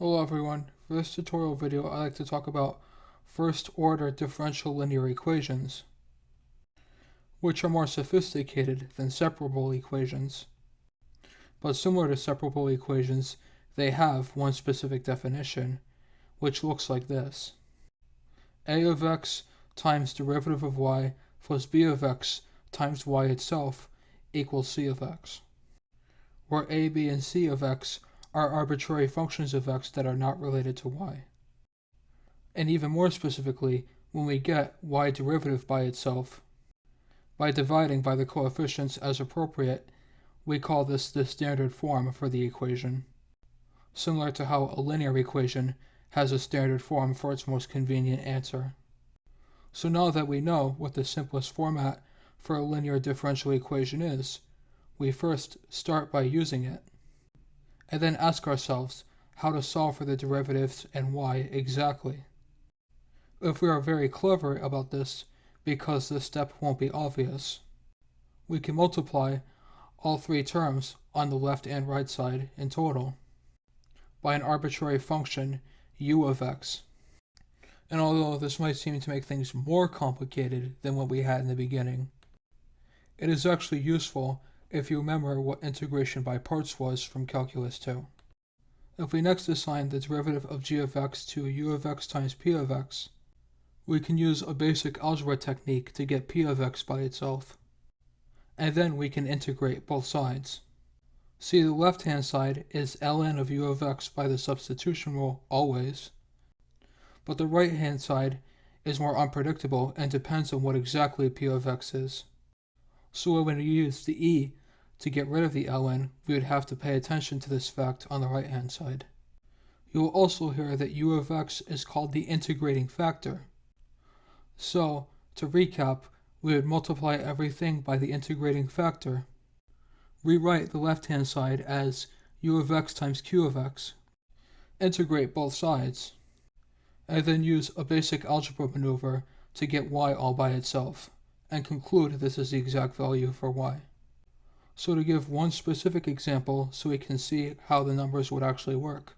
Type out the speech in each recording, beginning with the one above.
Hello everyone, for this tutorial video I'd like to talk about first-order differential linear equations, which are more sophisticated than separable equations. But similar to separable equations, they have one specific definition, which looks like this. A of x times derivative of y plus b of x times y itself equals c of x, where a, b, and c of x are arbitrary functions of x that are not related to y. And even more specifically, when we get y derivative by itself, by dividing by the coefficients as appropriate, we call this the standard form for the equation, similar to how a linear equation has a standard form for its most convenient answer. So now that we know what the simplest format for a linear differential equation is, we first start by using it, and then ask ourselves how to solve for the derivatives and y exactly. If we are very clever about this, because this step won't be obvious, we can multiply all three terms on the left and right side in total by an arbitrary function u of x. And although this might seem to make things more complicated than what we had in the beginning, it is actually useful if you remember what integration by parts was from Calculus 2. If we next assign the derivative of g of x to u of x times p of x, we can use a basic algebra technique to get p of x by itself. And then we can integrate both sides. See, the left-hand side is ln of u of x by the substitution rule always, but the right-hand side is more unpredictable and depends on what exactly p of x is. So when we use the e to get rid of the ln, we would have to pay attention to this fact on the right-hand side. You will also hear that u of x is called the integrating factor. So, to recap, we would multiply everything by the integrating factor, rewrite the left-hand side as u of x times q of x, integrate both sides, and then use a basic algebra maneuver to get y all by itself, and conclude this is the exact value for y. So to give one specific example so we can see how the numbers would actually work.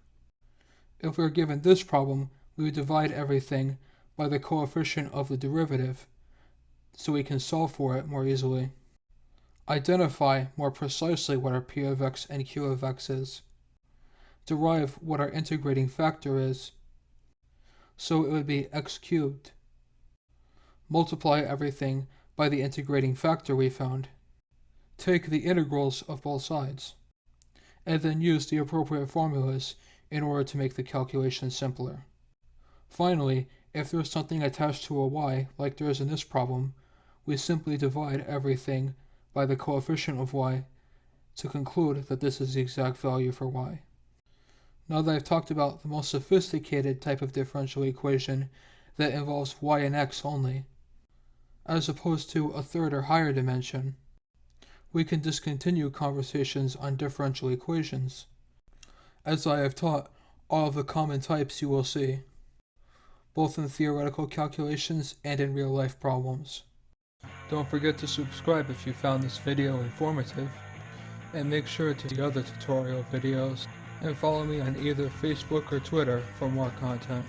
If we are given this problem, we would divide everything by the coefficient of the derivative so we can solve for it more easily. Identify more precisely what our p of x and q of x is. Derive what our integrating factor is. So it would be x cubed. Multiply everything by the integrating factor we found. Take the integrals of both sides, and then use the appropriate formulas in order to make the calculation simpler. Finally, if there is something attached to a y, like there is in this problem, we simply divide everything by the coefficient of y to conclude that this is the exact value for y. Now that I've talked about the most sophisticated type of differential equation that involves y and x only, as opposed to a third or higher dimension, we can discontinue conversations on differential equations, as I have taught all of the common types you will see, both in theoretical calculations and in real-life problems. Don't forget to subscribe if you found this video informative, and make sure to see other tutorial videos, and follow me on either Facebook or Twitter for more content.